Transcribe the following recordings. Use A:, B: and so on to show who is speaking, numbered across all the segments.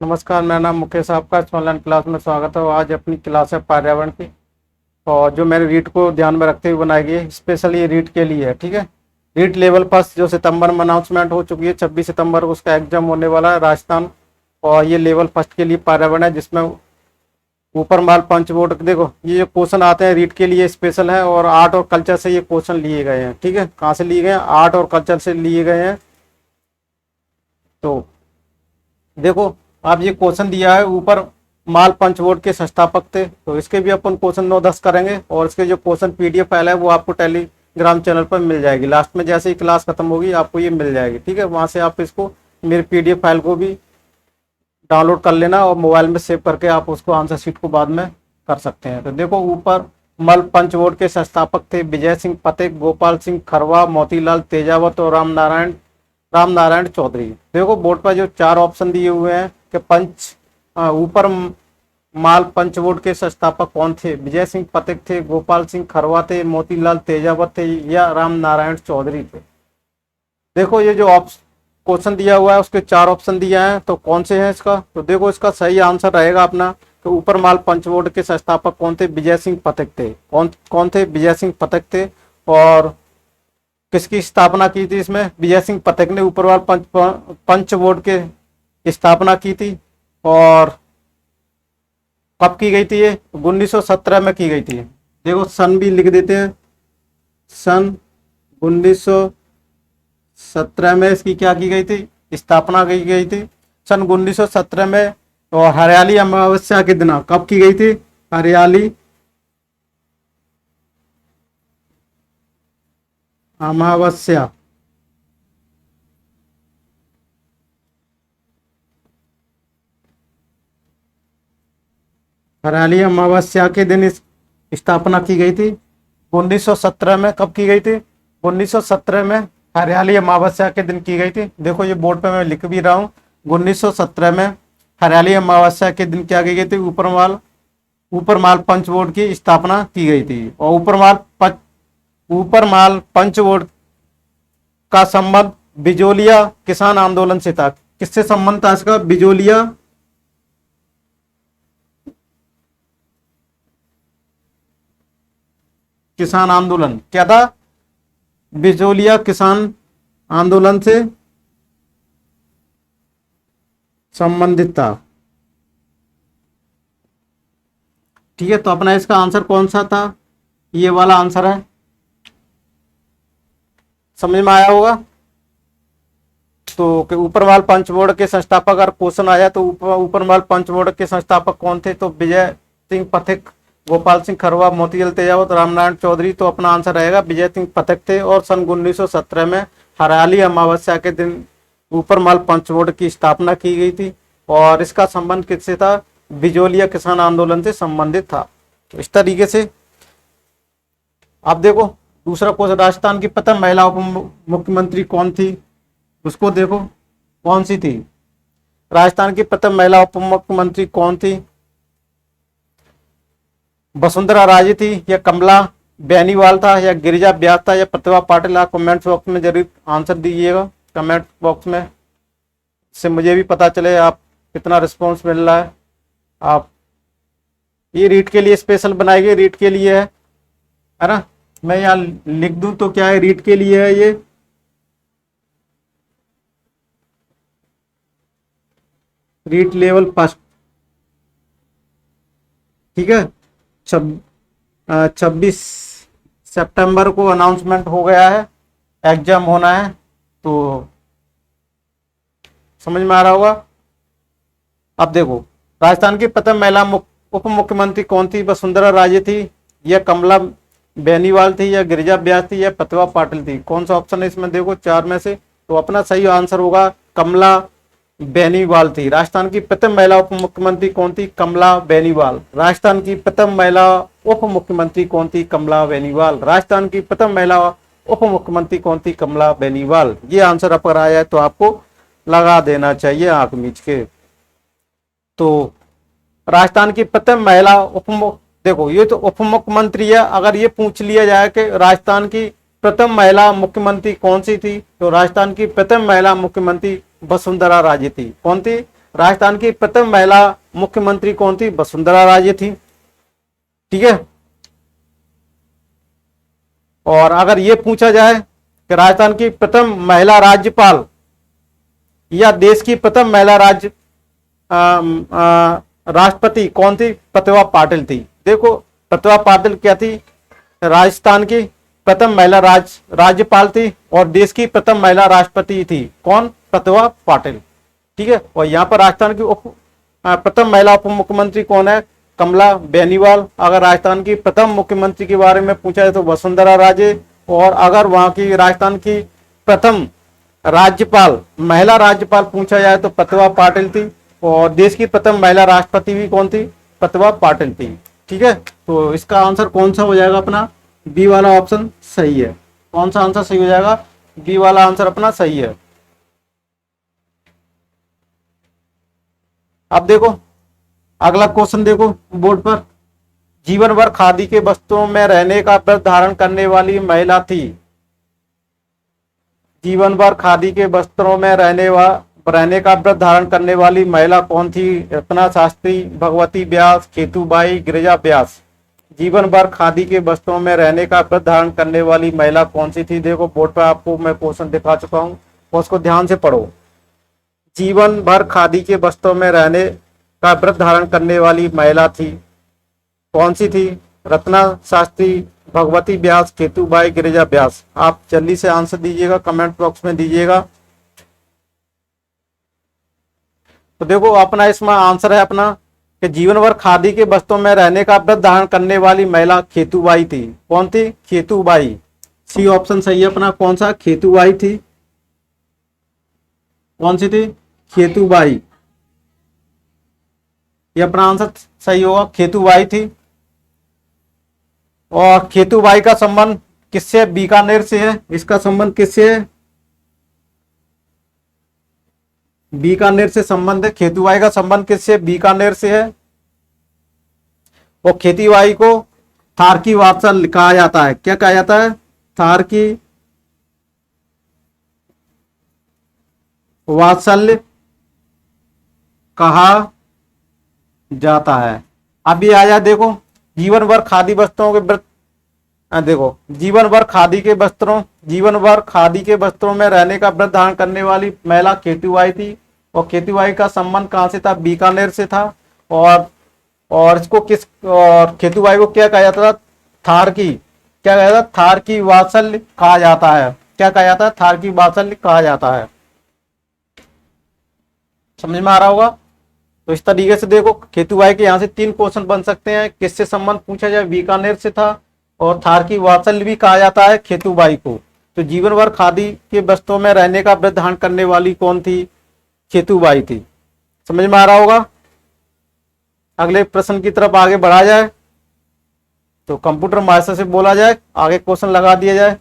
A: नमस्कार, मेरा नाम मुकेश, आपका इस ऑनलाइन क्लास में स्वागत है। आज अपनी क्लास है पर्यावरण की, और जो मेरे रीट को ध्यान में रखते हुए बनाई गई है, स्पेशली ये रीट के लिए है। ठीक है। रीट लेवल फर्स्ट जो सितंबर में अनाउंसमेंट हो चुकी है, 26 सितंबर को उसका एग्जाम होने वाला है राजस्थान। और ये लेवल फर्स्ट के लिए पर्यावरण है, जिसमें ऊपर माल पंच बोर्ड, देखो ये जो क्वेश्चन आते हैं रीट के लिए स्पेशल है। और आर्ट और कल्चर से ये क्वेश्चन लिए गए हैं। ठीक है, कहाँ से लिए गए हैं? आर्ट और कल्चर से लिए गए हैं। तो देखो, आप ये क्वेश्चन दिया है, ऊपर माल पंच बोर्ड के संस्थापक थे, तो इसके भी अपन क्वेश्चन 9-10 करेंगे। और इसके जो क्वेश्चन पीडीएफ फाइल है वो आपको टेलीग्राम चैनल पर मिल जाएगी। लास्ट में जैसे ही क्लास खत्म होगी आपको ये मिल जाएगी। ठीक है, वहां से आप इसको, मेरे पीडीएफ फाइल को भी डाउनलोड कर लेना और मोबाइल में सेव करके आप उसको आंसर शीट को बाद में कर सकते हैं। तो देखो, ऊपर मल पंच बोर्ड के संस्थापक थे विजय सिंह पतेक, गोपाल सिंह खरवा, मोतीलाल तेजावत और राम नारायण चौधरी। देखो बोर्ड पर जो 4 ऑप्शन दिए हुए हैं कि ऊपर माल पंच बोर्ड के संस्थापक कौन थे? विजय सिंह पतेक थे, गोपाल सिंह खरवा थे, मोतीलाल तेजावत थे या राम नारायण चौधरी थे। देखो, ये जो क्वेश्चन दिया हुआ है उसके 4 ऑप्शन दिया है, तो कौन से हैं इसका? तो देखो, इसका सही आंसर रहेगा अपना कि ऊपर माल पंच बोर्ड के संस्थापक कौन थे? विजय सिंह पतेक थे। कौन थे? विजय सिंह पतेक थे। और किसकी स्थापना की थी इसमें? विजय सिंह पतेक ने ऊपरवाल पंच बोर्ड के स्थापना की थी। और कब की गई थी? ये 1917 में की गई थी। देखो, सन भी लिख देते हैं। सन 1917 में इसकी क्या की गई थी? स्थापना की गई थी सन 1917 में। और हरियाली अमावस्या के दिन कब की गई थी? हरियाली अमावस्या हरियाली अमावस्या के दिन इस स्थापना की गई थी 1917 में। कब की गई थी? 1917 में हरियाली अमावस्या के दिन की गई थी। देखो, ये बोर्ड पे मैं लिख भी रहा हूँ, 1917 में हरियाली अमावस्या के दिन क्या की गई थी? ऊपर माल पंच बोर्ड की स्थापना की गई थी। और ऊपर माल पंच बोर्ड का संबंध बिजोलिया किसान आंदोलन से था। किससे संबंध था इसका? बिजोलिया किसान आंदोलन। क्या था? बिजोलिया किसान आंदोलन से संबंधित था। ठीक है, तो अपना इसका आंसर कौन सा था? ये वाला आंसर है। समझ में आया होगा। तो ऊपरवाल पंच बोर्ड के संस्थापक, अगर क्वेश्चन आया तो ऊपरवाल पंच बोर्ड के संस्थापक कौन थे? तो विजय सिंह पथिक, गोपाल सिंह खरवा, मोतीलाल तेजावत, रामनारायण चौधरी। तो अपना आंसर रहेगा विजय सिंह पथिक थे। और सन 1917 में हरियाली अमावस्या के दिन ऊपरमाल पंच बोर्ड की स्थापना की गई थी। और इसका संबंध किससे था? बिजोलिया किसान आंदोलन से संबंधित था। तो इस तरीके से आप देखो, दूसरा क्वेश्चन, राजस्थान की प्रथम महिला उप मुख्यमंत्री कौन थी? उसको देखो, कौन सी थी? राजस्थान की प्रथम महिला उप मुख्यमंत्री कौन थी? वसुंधरा राजे थी, या कमला बेनीवाल था, या गिरिजा व्यास था, या प्रतिभा पाटिल? आप कमेंट बॉक्स में जरूर आंसर दीजिएगा, कमेंट बॉक्स में, इससे मुझे भी पता चले आप कितना रिस्पॉन्स मिल रहा है। आप, ये रीट के लिए स्पेशल बनाई गई, रीट के लिए है ना। मैं यहाँ लिख दूं तो क्या है? रीट के लिए है ये। REET level first. ठीक है, 26 सितंबर को अनाउंसमेंट हो गया है, एग्जाम होना है। तो समझ में आ रहा होगा। अब देखो, राजस्थान की प्रथम महिला उप मुख्यमंत्री कौन थी? वसुंधरा राजे थी, या कमला बेनीवाल थी, या गिरिजा व्यास थी, या प्रतिभा पाटिल थी? कौन सा ऑप्शन है इसमें? देखो 4 में से। तो अपना सही आंसर होगा कमला बेनीवाल थी। राजस्थान की प्रथम महिला उप मुख्यमंत्री कौन थी? कमला बेनीवाल। राजस्थान की प्रथम महिला उप मुख्यमंत्री कौन थी? कमला बेनीवाल। राजस्थान की प्रथम महिला उप मुख्यमंत्री कौन थी? कमला बेनीवाल। ये आंसर अगर आया है तो आपको लगा देना चाहिए आंख मीच के। तो राजस्थान की प्रथम महिला देखो, ये तो उप मुख्यमंत्री है। अगर ये पूछ लिया जाए कि राजस्थान की प्रथम महिला मुख्यमंत्री कौन सी थी, तो राजस्थान की प्रथम महिला मुख्यमंत्री वसुंधरा राजे थी। कौन थी? राजस्थान की प्रथम महिला मुख्यमंत्री कौन थी? वसुंधरा राजे थी। ठीक है। और अगर ये पूछा जाए कि राजस्थान की प्रथम महिला राज्यपाल या देश की प्रथम महिला राष्ट्रपति कौन थी? प्रतिभा पाटिल थी। देखो प्रतिभा पाटिल क्या थी? राजस्थान की प्रथम महिला राज्यपाल थी और देश की प्रथम महिला राष्ट्रपति थी। कौन? प्रतिभा पाटिल। ठीक है। और यहाँ पर राजस्थान की प्रथम महिला उप मुख्यमंत्री कौन है? कमला बेनीवाल। अगर राजस्थान की प्रथम मुख्यमंत्री के बारे में पूछा जाए तो वसुंधरा राजे। और अगर वहां की राजस्थान की प्रथम राज्यपाल महिला राज्यपाल पूछा जाए तो प्रतिभा पाटिल थी। और देश की प्रथम महिला राष्ट्रपति भी कौन थी? प्रतिभा पाटिल थी। ठीक है। तो इसका आंसर कौन सा हो जाएगा अपना? बी वाला ऑप्शन सही है। कौन सा आंसर सही हो जाएगा? बी वाला आंसर अपना सही है। अब देखो अगला क्वेश्चन देखो बोर्ड पर। जीवन भर खादी के वस्त्रों में रहने का व्रत धारण करने वाली महिला थी। जीवन भर खादी के वस्त्रों में रहने का व्रत धारण करने वाली महिला कौन थी? रत्ना शास्त्री, भगवती व्यास, केतुबाई, गिरिजा व्यास। जीवन भर खादी के वस्त्रों में रहने का व्रत धारण करने वाली महिला कौन सी थी? देखो बोर्ड पर आपको मैं क्वेश्चन दिखा चुका हूं और उसको ध्यान से पढ़ो। जीवन भर खादी के वस्त्रों में रहने का व्रत धारण करने वाली महिला थी। कौन सी थी? रत्ना शास्त्री, भगवती व्यास, केतुबाई, गिरिजा व्यास। आप जल्दी से आंसर दीजिएगा, कमेंट बॉक्स में दीजिएगा। तो देखो अपना इसमें आंसर है अपना कि जीवन भर खादी के वस्त्रों में रहने का व्रत धारण करने वाली महिला केतुबाई थी। कौन थी? केतुबाई। सी ऑप्शन सही है अपना। कौन सा? केतुबाई थी। कौन सी थी? केतुबाई। ये अपना आंसर सही होगा, केतुबाई थी। और केतुबाई का संबंध किससे? बीकानेर से है। इसका संबंध किससे है? बीकानेर से संबंध है। केतुबाई का संबंध किससे? बीकानेर से है। और केतुबाई को थारकी वात्सल कहा जाता है। क्या कहा जाता है? थारकी वात्सल्य कहा जाता है। अभी आया देखो जीवन भर खादी वस्त्रों के व्रत। देखो जीवन भर खादी के वस्त्रों में रहने का व्रत धारण करने वाली महिला केतुबाई थी। और केतुबाई का संबंध कहां से था? बीकानेर से था। और इसको और केतुबाई को क्या कहा जाता था? क्या कहा जाता? थारकी वात्सल्य कहा जाता है। क्या कहा जाता है? थारकी वात्सल्य कहा जाता है। समझ में आ रहा होगा। तो इस तरीके से देखो केतुबाई के यहाँ से 3 क्वेश्चन बन सकते हैं। किससे संबंध पूछा जाए? बीकानेर से था। और थारकी वात्सल्य भी कहा जाता है केतुबाई को। तो जीवन भर खादी के वस्त्रों में रहने का व्रत धारण करने वाली कौन थी? केतुबाई थी। समझ में आ रहा होगा। अगले प्रश्न की तरफ आगे बढ़ा जाए तो कंप्यूटर मास्टर से बोला जाए, आगे क्वेश्चन लगा दिया जाए।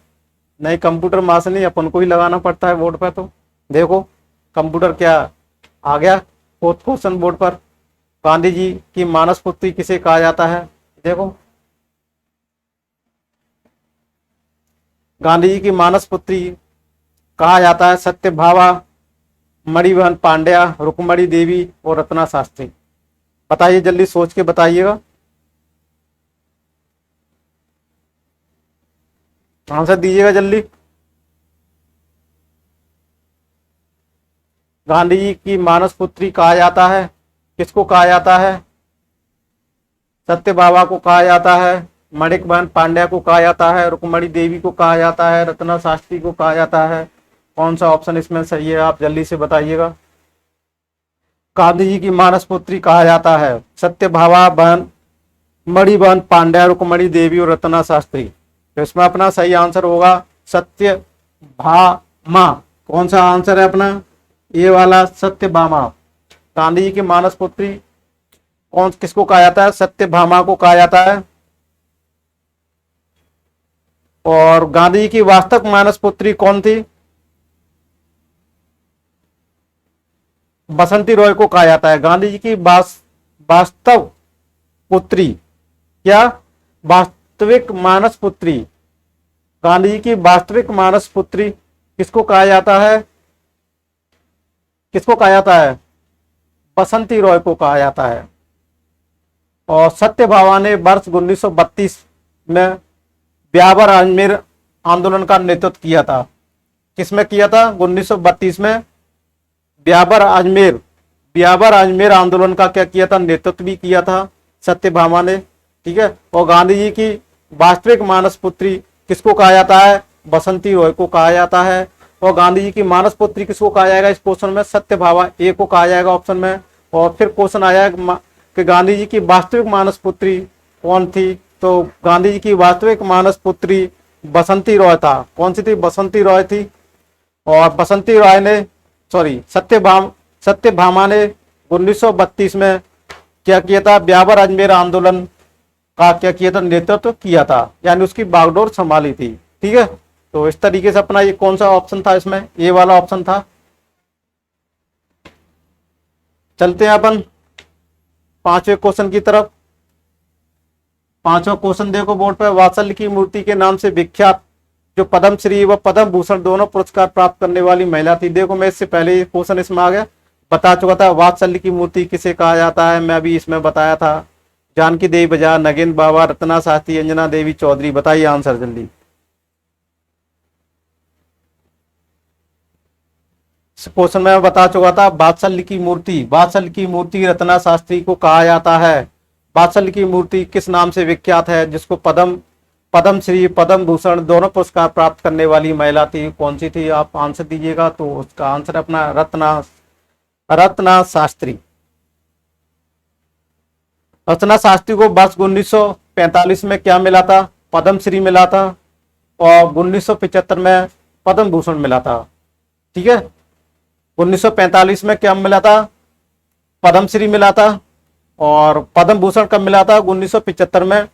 A: नहीं, कंप्यूटर मास्टर नहीं, अपन को ही लगाना पड़ता है बोर्ड पर। तो देखो कंप्यूटर क्या आ गया 4th क्वेश्चन बोर्ड पर। गांधी जी की मानस पुत्री किसे कहा जाता है? देखो गांधी जी की मानस पुत्री कहा जाता है सत्यभामा, मणिबहन पांड्या, रुक्मणी देवी और रत्ना शास्त्री। बताइए, जल्दी सोच के बताइएगा, आंसर दीजिएगा जल्दी। गांधी जी की मानस पुत्री कहा जाता है, किसको कहा जाता है? सत्यभामा को कहा जाता है, मणिबहन पांड्या को कहा जाता है, रुक्मणी देवी को कहा जाता है, रत्ना शास्त्री को कहा जाता है। कौन सा ऑप्शन इसमें सही है? आप जल्दी से बताइएगा। गांधी जी की मानस पुत्री कहा जाता है सत्यभामा, मणिबहन पांड्या, रुक्मणी देवी और रत्ना शास्त्री। तो इसमें अपना सही आंसर होगा सत्यभामा। कौन सा आंसर है अपना? ये वाला सत्यभामा। गांधी जी की मानस पुत्री किसको कहा जाता है? सत्यभामा को कहा जाता है। और गांधी जी की वास्तव मानस पुत्री कौन थी? बसंती रॉय को कहा जाता है। गांधी जी की वास्तव पुत्री, क्या वास्तविक मानस पुत्री, गांधी जी की वास्तविक मानस पुत्री किसको कहा जाता है? किसको कहा जाता है? बसंती रॉय को कहा जाता है। और सत्यभामा ने वर्ष 1932 में ब्यावर अजमेर आंदोलन का नेतृत्व किया था। किसमें किया था? 1932 में ब्यावर अजमेर आंदोलन का क्या किया था? नेतृत्व भी किया था सत्यभामा ने। ठीक है। और गांधी जी की वास्तविक मानस पुत्री किसको कहा जाता है? बसंती रॉय को कहा जाता है। और गांधी जी की मानस पुत्री किसको कहा जाएगा? इस क्वेश्चन में सत्यभामा ए को कहा जाएगा ऑप्शन में। और फिर क्वेश्चन आया कि गांधी जी की वास्तविक मानस पुत्री कौन थी? तो गांधी जी की वास्तविक मानस पुत्री बसंती रॉय था। कौन सी थी? बसंती रॉय थी। और बसंती रॉय ने सत्यभामा ने 1932 में क्या किया था? ब्यावर अजमेर आंदोलन का क्या किया था? नेतृत्व किया था, यानी उसकी बागडोर संभाली थी। ठीक है। तो इस तरीके से अपना ये कौन सा ऑप्शन था? इसमें ए वाला ऑप्शन था। चलते हैं अपन पांचवें क्वेश्चन की तरफ। पांचवा क्वेश्चन देखो बोर्ड पर। वात्सल्य की मूर्ति के नाम से विख्यात जो पद्मश्री व पद्म भूषण दोनों पुरस्कार प्राप्त करने वाली महिला थी। देखो मैं इससे पहले क्वेश्चन इसमें आ गया, बता चुका था वात्सल्य की मूर्ति किसे कहा जाता है। मैं अभी इसमें बताया था। जानकी देवी बजाज, नगेंद्र बाबा, रत्ना शास्त्री, अंजना देवी चौधरी। बताइए आंसर जल्दी। क्वेश्चन में बता चुका था वात्सल्य की मूर्ति रत्ना शास्त्री को कहा जाता है। वात्सल्य की मूर्ति किस नाम से विख्यात है? जिसको पद्मश्री पद्म भूषण दोनों पुरस्कार प्राप्त करने वाली महिला थी। कौन सी थी? आप आंसर दीजिएगा। तो उसका आंसर अपना रत्ना शास्त्री। रत्ना शास्त्री को वर्ष 1945 में क्या मिला था? पद्मश्री मिला था। और 1975 में पद्म भूषण मिला था। ठीक है। 1945 में क्या मिला था? पद्मश्री मिला था। और पद्म भूषण कब मिला था? 1975 में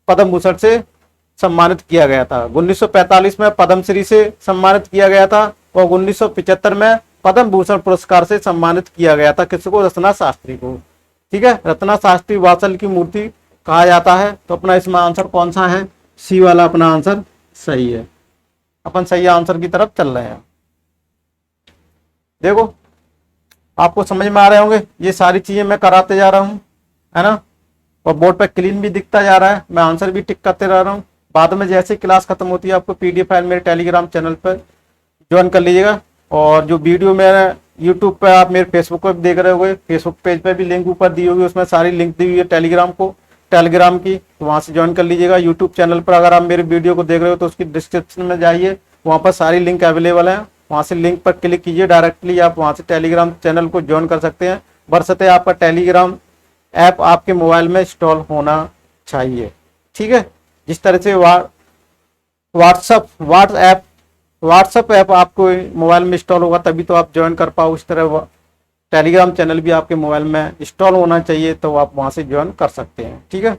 A: पद्म भूषण से सम्मानित किया गया था। 1945 में पद्मश्री से सम्मानित किया गया था। और 1975 में पद्म भूषण पुरस्कार से सम्मानित किया गया था। किसको? रत्ना शास्त्री को। ठीक है। रत्ना शास्त्री वात्सल्य की मूर्ति कहा जाता है। तो अपना इसमें आंसर कौन सा है? सी वाला अपना आंसर सही है। अपन सही आंसर की तरफ चल रहे हैं। देखो आपको समझ में आ रहे होंगे, ये सारी चीजें मैं कराते जा रहा हूं, है ना। और बोर्ड पे क्लीन भी दिखता जा रहा है। मैं आंसर भी टिक करते रह रहा हूँ। बाद में जैसे क्लास खत्म होती है आपको पीडीएफ फाइल मेरे टेलीग्राम चैनल पर ज्वाइन कर लीजिएगा। और जो वीडियो मेरा यूट्यूब पर आप मेरे फेसबुक पर देख रहे होंगे, फेसबुक पेज पर भी लिंक ऊपर दी होगी, उसमें सारी लिंक दी हुई है टेलीग्राम की, तो वहाँ से ज्वाइन कर लीजिएगा। यूट्यूब चैनल पर अगर आप मेरे वीडियो को देख रहे हो तो उसकी डिस्क्रिप्शन में जाइए, वहाँ पर सारी लिंक अवेलेबल है। वहाँ से लिंक पर क्लिक कीजिए, डायरेक्टली आप वहाँ से टेलीग्राम चैनल को ज्वाइन कर सकते हैं। बशर्ते आपका टेलीग्राम ऐप आपके मोबाइल में इंस्टॉल होना चाहिए। ठीक है। जिस तरह से व्हाट्सएप ऐप आपको मोबाइल में इंस्टॉल होगा तभी तो आप ज्वाइन कर पाओ। इस तरह टेलीग्राम चैनल भी आपके मोबाइल में इंस्टॉल होना चाहिए, तो आप वहां से ज्वाइन कर सकते हैं। ठीक है।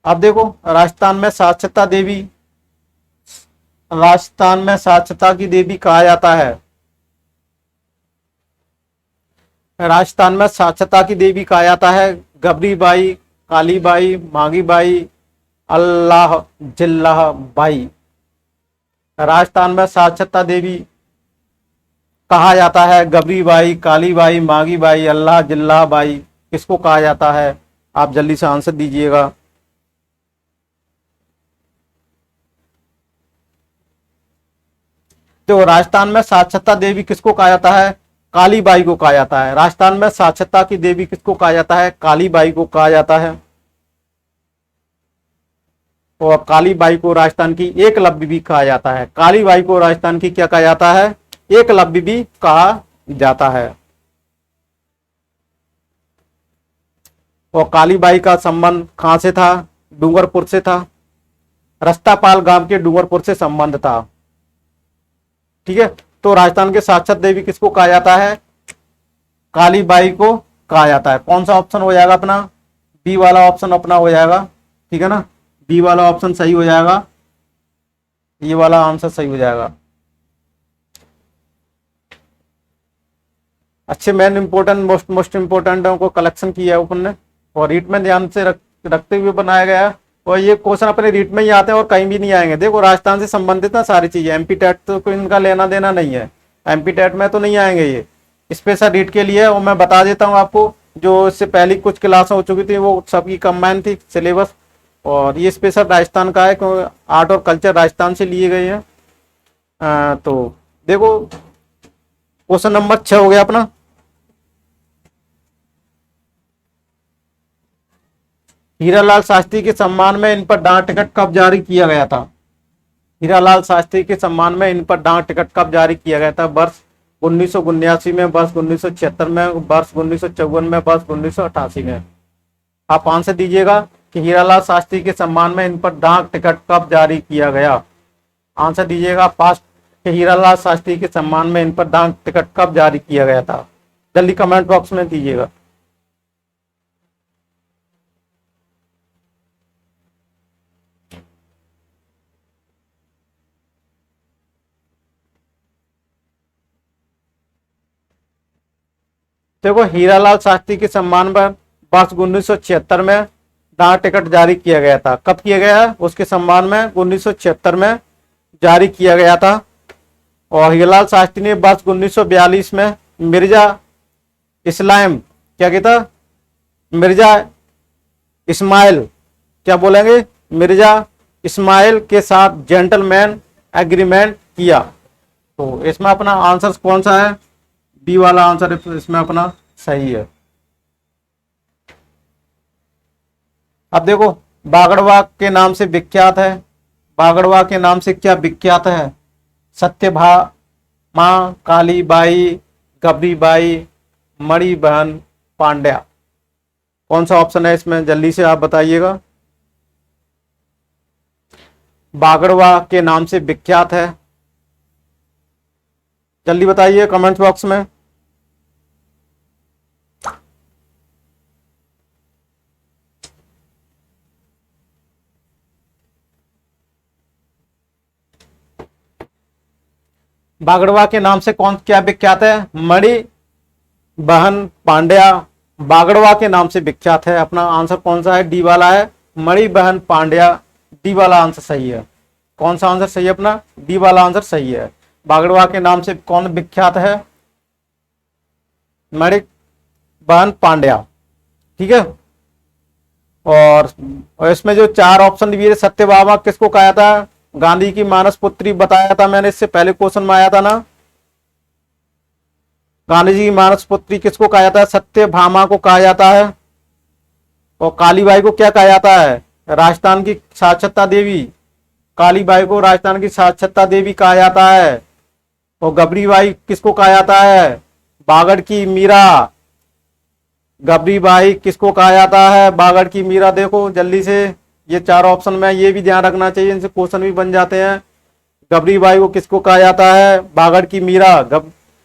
A: अब देखो राजस्थान में साक्षरता की देवी कहा जाता है। राजस्थान में साक्षरता की देवी कहा जाता है गबरीबाई, कालीबाई, मांगीबाई, अल्लाह जिल्लाह बाई। राजस्थान में साक्षरता देवी कहा जाता है गबरीबाई, कालीबाई, मांगीबाई, अल्लाह जिल्लाह बाई। किसको कहा जाता है? आप जल्दी से आंसर दीजिएगा। तो राजस्थान में साक्षरता देवी किसको कहा जाता है? कालीबाई को कहा जाता है। राजस्थान में साक्षरता की देवी किसको कहा जाता है? कालीबाई को कहा जाता है। और कालीबाई को राजस्थान की एकलव्य भी कहा जाता है। कालीबाई को राजस्थान की क्या कहा जाता है? एकलव्य भी कहा जाता है। और कालीबाई का संबंध कहां से था? डूंगरपुर से था। रस्तापाल गांव के डूंगरपुर से संबंध था। ठीक है। तो राजस्थान के साक्षर देवी किसको कहा जाता है? कालीबाई को कहा जाता है। कौन सा ऑप्शन हो जाएगा अपना? बी वाला ऑप्शन अपना हो जाएगा। ठीक है ना। बी वाला ऑप्शन सही हो जाएगा। ये वाला आंसर सही हो जाएगा। अच्छे मेन इंपोर्टेंट मोस्ट इंपोर्टेंट को कलेक्शन किया है अपन ने और रीट में ध्यान से रखते हुए बनाया गया है। और ये क्वेश्चन अपने रीट में ही आते हैं और कहीं भी नहीं आएंगे। देखो राजस्थान से संबंधित ना सारी चीजें, एमपी टेट तो कोई इनका लेना देना नहीं है, एमपी टेट में तो नहीं आएंगे ये। स्पेशल रीड के लिए है। और मैं बता देता हूँ आपको, जो इससे पहले कुछ क्लास हो चुकी थी वो सबकी कंबाइन थी सिलेबस, और ये स्पेशल राजस्थान का है क्योंकि आर्ट और कल्चर राजस्थान से लिए गए हैं। तो देखो क्वेश्चन नंबर 6 हो गया अपना। हीरालाल शास्त्री के सम्मान में इन पर डाक टिकट कब जारी किया गया था? हीरालाल शास्त्री के सम्मान में इन पर डाक टिकट कब जारी किया गया था? वर्ष 1979 में, वर्ष 1976 में, वर्ष 1954 में, वर्ष 1988 में। आप आंसर दीजिएगा कि हीरालाल शास्त्री के सम्मान में इन पर डाक टिकट कब जारी किया गया। आंसर दीजिएगा फास्ट कि हीरालाल शास्त्री के सम्मान में इन पर डाक टिकट कब जारी किया गया था। जल्दी कमेंट बॉक्स में दीजिएगा। देखो हीरालाल शास्त्री के सम्मान में वर्ष 1976 में डाक टिकट जारी किया गया था। कब किया गया? उसके सम्मान में 1976 में जारी किया गया था। और हीरालाल शास्त्री ने वर्ष 1942 में मिर्जा इस्लाम, क्या कहता, मिर्जा इस्माइल, क्या बोलेंगे, मिर्जा इस्माइल के साथ जेंटलमैन एग्रीमेंट किया। तो इसमें अपना आंसर कौन सा है? बी वाला आंसर इसमें अपना सही है। अब देखो बागड़वा के नाम से विख्यात है, बागड़वा के नाम से क्या विख्यात है? सत्यभामा, कालीबाई, गबरीबाई, मणि बहन पांड्या। कौन सा ऑप्शन है इसमें? जल्दी से आप बताइएगा। बागड़वा के नाम से विख्यात है, जल्दी बताइए कमेंट बॉक्स में। बागड़वा के नाम से कौन क्या विख्यात है? मणि बहन पांड्या बागड़वा के नाम से विख्यात है। अपना आंसर कौन सा है? डी वाला है, मणि बहन पांड्या। डी वाला आंसर सही है। कौन सा आंसर सही है अपना? डी वाला आंसर सही है। बागड़वा के नाम से कौन विख्यात है? मणि बहन पांड्या, ठीक है। और इसमें जो 4 ऑप्शन दिए, सत्यभामा किसको कहा था? गांधी की मानस पुत्री बताया था मैंने, इससे पहले क्वेश्चन में आया था ना। गांधी जी की मानस पुत्री किसको कहा जाता है? सत्यभामा को कहा जाता है। और कालीबाई को क्या कहा जाता है? राजस्थान की साक्षरता देवी। कालीबाई को राजस्थान की साक्षरता देवी कहा जाता है। और गबरीबाई किसको कहा जाता है? बागड़ की मीरा। गबरीबाई किसको कहा जाता है? बागड़ की मीरा। देखो जल्दी से, ये 4 ऑप्शन में ये भी ध्यान रखना चाहिए, इनसे क्वेश्चन भी बन जाते हैं। गबरीबाई को किसको कहा जाता है? बागड़ की मीरा।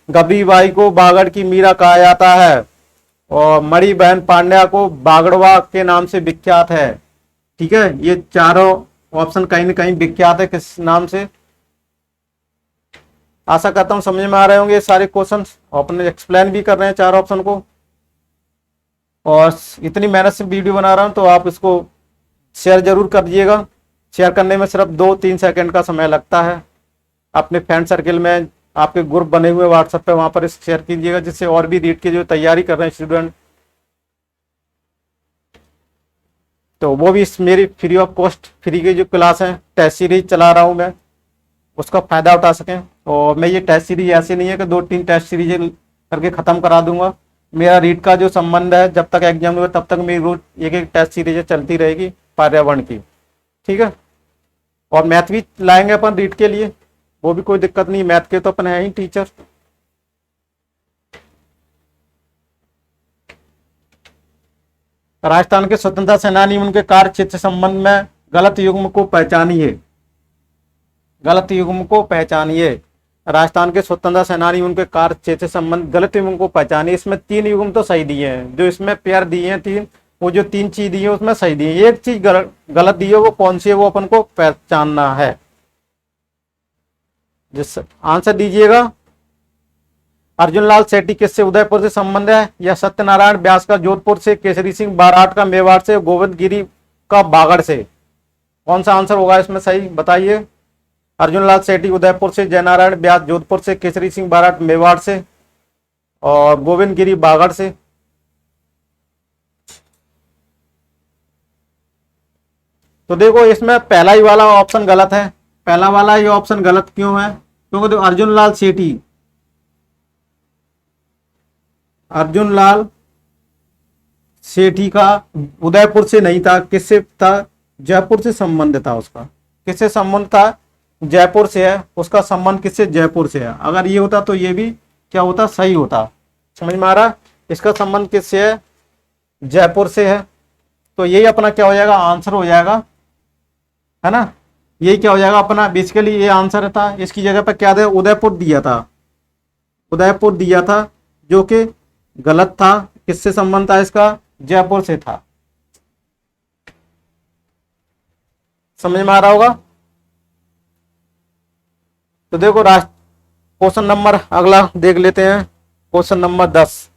A: गबरीबाई को बागड़ की मीरा कहा जाता है। और मणि बहन पांड्या को बागड़वा के नाम से विख्यात है, ठीक है। ये चारों ऑप्शन कहीं ना कहीं विख्यात है किस नाम से। आशा करता हूं समझ में आ रहे होंगे ये सारे क्वेश्चंस। अपने एक्सप्लेन भी कर रहे हैं 4 ऑप्शन को। और इतनी मेहनत से वीडियो बना रहा हूं तो आप इसको शेयर जरूर कर दीजिएगा। शेयर करने में सिर्फ 2-3 सेकंड का समय लगता है। अपने फ्रेंड सर्किल में आपके ग्रुप बने हुए व्हाट्सएप पे, वहां पर इस शेयर कीजिएगा, जिससे और भी रीट की जो तैयारी कर रहे हैं स्टूडेंट, तो वो भी मेरी फ्री ऑफ कॉस्ट फ्री की जो क्लास है, टेस्ट सीरीज चला रहा हूँ मैं, उसका फायदा उठा सकें। और मैं ये टेस्ट सीरीज ऐसी नहीं है कि 2-3 टेस्ट सीरीज करके खत्म करा दूंगा। मेरा रीट का जो संबंध है, जब तक एग्जाम हुआ तब तक मेरी रोज एक टेस्ट सीरीज चलती रहेगी पर्यावरण की, ठीक है। और मैथ भी लाएंगे अपन रीट के लिए, वो भी कोई दिक्कत नहीं, मैथ के तो अपन है ही टीचर। राजस्थान के स्वतंत्रता सेनानी उनके कार्य क्षेत्र संबंध में गलत युग्म को पहचानिए। गलत युग्म को पहचानिए। राजस्थान के स्वतंत्रता सेनानी उनके कार्य क्षेत्र संबंध गलत युग्म को पहचानिए। इसमें 3 युग्म तो सही दिए हैं, जो इसमें पेयर दिए हैं 3, वो जो 3 चीज दी है उसमें सही दी है। एक चीज गलत दी है, वो कौन सी है वो अपन को पहचानना है। जिस आंसर दीजिएगा। अर्जुन लाल सेठी किससे उदयपुर से संबंध है? या सत्यनारायण व्यास का जोधपुर से, केसरी सिंह बाराट का मेवाड़ से, गोविंद गिरी का बागड़ से। कौन सा आंसर होगा इसमें सही बताइए। अर्जुन लाल सेठी उदयपुर से, जयनारायण व्यास जोधपुर से, केसरी सिंह बाराट मेवाड़ से। और गोविंदगिरी बागड़ से। तो देखो इसमें पहला ही वाला ऑप्शन गलत है। पहला वाला ये ऑप्शन गलत क्यों है? क्योंकि देखो अर्जुन लाल सेठी, अर्जुन लाल सेठी का उदयपुर से नहीं था, किससे था? जयपुर से संबंध था उसका। किससे संबंध था? जयपुर से है। उसका संबंध किससे? जयपुर से है। अगर ये होता तो ये भी क्या होता? सही होता। समझ में आ रहा? इसका संबंध किससे है? जयपुर से है। तो यही अपना क्या हो जाएगा? आंसर हो जाएगा, है ना। यही क्या हो जाएगा अपना? बेसिकली ये आंसर था। इसकी जगह पर क्या था? उदयपुर दिया था, उदयपुर दिया था, जो कि गलत था। किससे संबंध था इसका? जयपुर से था। समझ में आ रहा होगा। तो देखो क्वेश्चन नंबर अगला देख लेते हैं। Question number 10।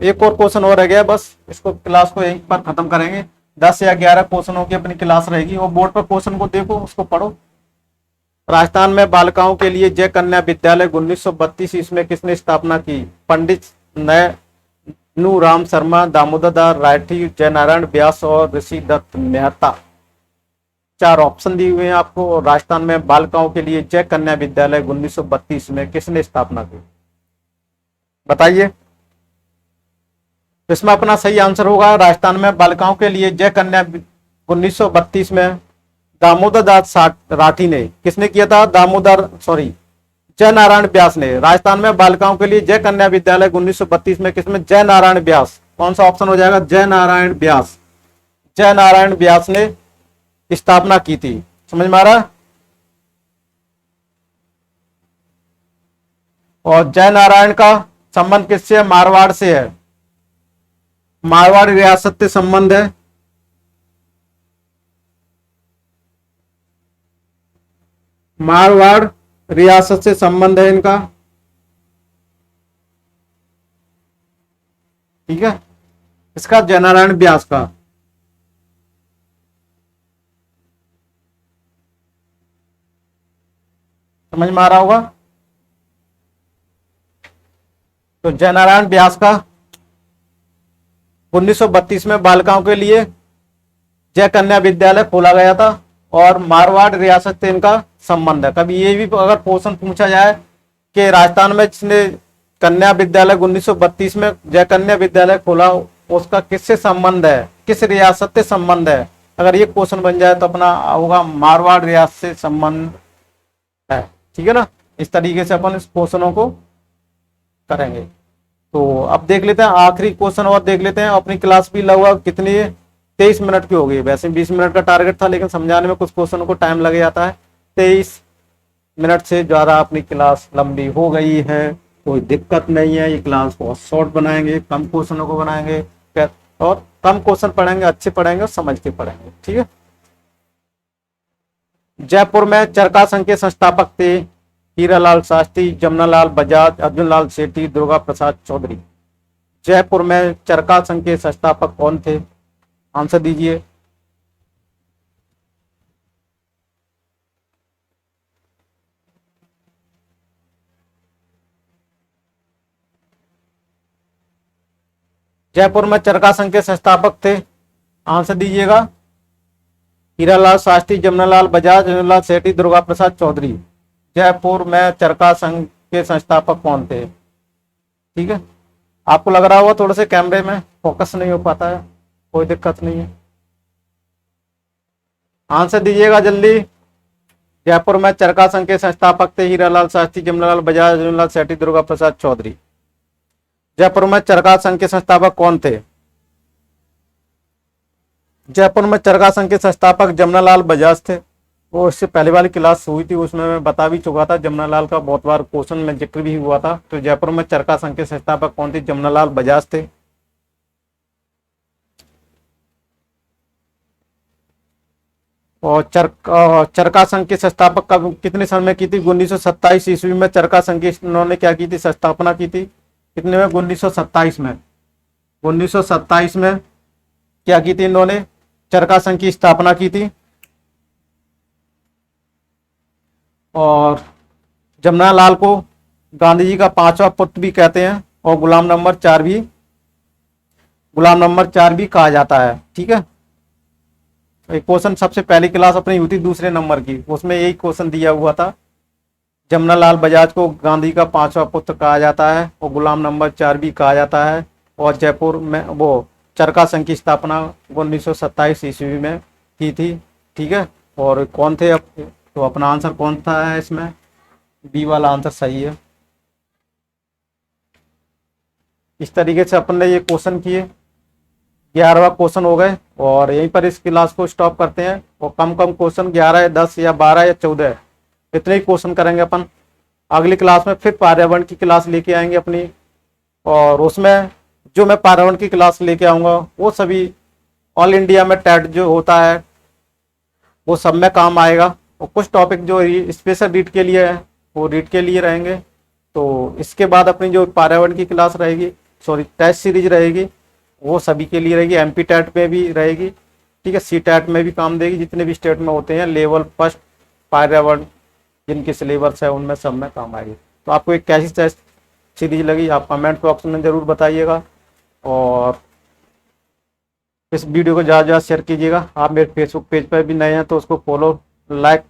A: एक और क्वेश्चन और रह गया, बस इसको क्लास को यहीं पर खत्म करेंगे। 10 या 11 क्वेश्चनों की अपनी क्लास रहेगी। और बोर्ड पर क्वेश्चन को देखो, उसको पढ़ो। राजस्थान में बालिकाओं के लिए जय कन्या विद्यालय 1932 ईस्वी में किसने स्थापना की? पंडित नू राम शर्मा, दामोदर दास राठी, जयनारायण व्यास और ऋषि दत्त मेहता। 4 ऑप्शन दिए हुए हैं आपको। और राजस्थान में बालिकाओं के लिए जय कन्या विद्यालय 1932 में किसने स्थापना की? बताइए। इसमें अपना सही आंसर होगा राजस्थान में बालिकाओं के लिए जय कन्या 1932 में दामोदर दास राठी ने। किसने किया था? जय नारायण व्यास ने। राजस्थान में बालिकाओं के लिए जय कन्या विद्यालय 1932 में किसमें? जय नारायण व्यास। कौन सा ऑप्शन हो जाएगा? जय नारायण व्यास। जय नारायण व्यास ने स्थापना की थी। समझ में आ रहा? और जय नारायण का संबंध किससे है? मारवाड़ से है। मारवाड़ रियासत से संबंध है। मारवाड़ रियासत से संबंध है इनका। ठीक है। इसका जयनारायण व्यास का। समझ में आ रहा होगा। तो जयनारायण व्यास का 1932 में बालिकाओं के लिए जय कन्या विद्यालय खोला गया था। और मारवाड़ रियासत से इनका संबंध है। कभी ये भी अगर क्वेश्चन पूछा जाए कि राजस्थान में जिसने कन्या विद्यालय 1932 में जय कन्या विद्यालय खोला, उसका किससे संबंध है, किस रियासत से संबंध है, अगर ये क्वेश्चन बन जाए तो अपना होगा मारवाड़ रियासत से संबंध है। ठीक है ना। इस तरीके से अपन इस क्वेश्चनों को करेंगे। तो अब देख लेते हैं आखिरी क्वेश्चन और देख लेते हैं। अपनी क्लास भी लगभग कितनी है? 23 मिनट की हो गई। वैसे 20 मिनट का टारगेट था, लेकिन समझाने में कुछ क्वेश्चनों को टाइम लग जाता है। 23 मिनट से ज़्यादा अपनी क्लास लंबी हो गई है। कोई दिक्कत नहीं है। ये क्लास बहुत शॉर्ट बनाएंगे, कम क्वेश्चनों को बनाएंगे और कम क्वेश्चन पढ़ेंगे, अच्छे पढ़ेंगे और समझ के पढ़ेंगे। ठीक है। जयपुर में चरखा संघ के संस्थापक थे हीरालाल शास्त्री, जमनालाल बजाज, अर्जुन लाल सेठी, दुर्गा प्रसाद चौधरी। जयपुर में चरखा संघ के संस्थापक कौन थे? आंसर दीजिए। जयपुर में चरखा संघ के संस्थापक थे, आंसर दीजिएगा। हीरालाल शास्त्री, जमनालाल बजाज, अर्जुन लाल सेठी, दुर्गा प्रसाद चौधरी। जयपुर में चरखा संघ के संस्थापक कौन थे? ठीक है। आपको लग रहा होगा थोड़े से कैमरे में फोकस नहीं हो पाता है, कोई दिक्कत नहीं है। आंसर दीजिएगा जल्दी। जयपुर में चरखा संघ के संस्थापक थे हीरालाल शास्त्री, जमनालाल बजाज, अर्जुन लाल सेठी, दुर्गा प्रसाद चौधरी। जयपुर में चरखा संघ के संस्थापक कौन थे? जयपुर में चरखा संघ के संस्थापक जमनालाल बजाज थे। वो इससे पहले वाली क्लास हुई थी, उसमें मैं बता भी चुका था। जमनालाल का बहुत बार क्वेश्चन में जिक्र भी हुआ था। तो जयपुर में चरखा संघ के संस्थापक कौन थे? जमनालाल बजाज थे। और चरखा संघ के संस्थापक का कितने साल में की थी? 1927 ईस्वी में चरखा संघ की इन्होंने क्या की थी? स्थापना की थी। कितने में? 1927 में। 1927 में क्या की थी इन्होंने? चरखा संघ की स्थापना की थी। और जमनालाल को गांधी जी का पांचवा पुत्र भी कहते हैं, और गुलाम नंबर 4 भी कहा जाता है। ठीक है, एक क्वेश्चन सबसे पहली क्लास अपनी हुई थी दूसरे नंबर की, उसमें यही क्वेश्चन दिया हुआ था। जमनालाल बजाज को गांधी का पांचवा पुत्र कहा जाता है और गुलाम नंबर 4 भी कहा जाता है, और जयपुर में वो चरखा संघ की स्थापना 1927 ईस्वी में की थी। ठीक है, और कौन थे तो अपना आंसर कौन था है इसमें, बी वाला आंसर सही है। इस तरीके से अपन ने ये क्वेश्चन किए, 11वां क्वेश्चन हो गए, और यहीं पर इस क्लास को स्टॉप करते हैं। और कम क्वेश्चन 11 या 10 या 12 या 14 इतने ही क्वेश्चन करेंगे अपन। अगली क्लास में फिर पर्यावरण की क्लास लेके आएंगे अपनी, और उसमें जो मैं पर्यावरण की क्लास लेके आऊँगा वो सभी ऑल इंडिया में टेट जो होता है वो सब में काम आएगा, और कुछ टॉपिक जो स्पेशल रीड के लिए है वो रीड के लिए रहेंगे। तो इसके बाद अपनी जो पर्यावरण की क्लास रहेगी, सॉरी टेस्ट सीरीज रहेगी, वो सभी के लिए रहेगी, एमपी टेट में भी रहेगी। ठीक है, सी टेट में भी काम देगी, जितने भी स्टेट में होते हैं लेवल फर्स्ट पर्यावरण जिनके सिलेबस है उनमें सब में काम आएगी। तो आपको एक कैसी टेस्ट सीरीज लगी आप कमेंट बॉक्स में ज़रूर बताइएगा, और इस वीडियो को ज़्यादा ज़्यादा शेयर कीजिएगा। आप मेरे फेसबुक पेज पर भी नए हैं तो उसको फॉलो लाइक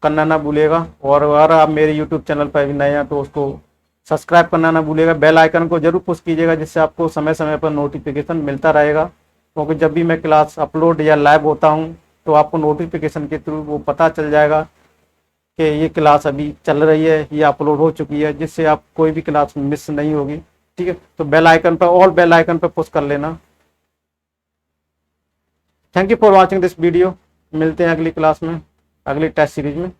A: करना ना भूलिएगा, और अगर आप मेरे यूट्यूब चैनल पर भी नए हैं तो उसको सब्सक्राइब करना ना भूलिएगा। बेल आइकन को जरूर पुश कीजिएगा, जिससे आपको समय समय पर नोटिफिकेशन मिलता रहेगा, क्योंकि जब भी मैं क्लास अपलोड या लाइव होता हूँ तो आपको नोटिफिकेशन के थ्रू वो पता चल जाएगा कि ये क्लास अभी चल रही है, ये अपलोड हो चुकी है, जिससे आप कोई भी क्लास मिस नहीं होगी। ठीक है, तो बेल आइकन पर ऑल बेल आइकन पर पुश कर लेना। Thank you for watching this video. मिलते हैं अगली क्लास में, अगली टेस्ट सीरीज में।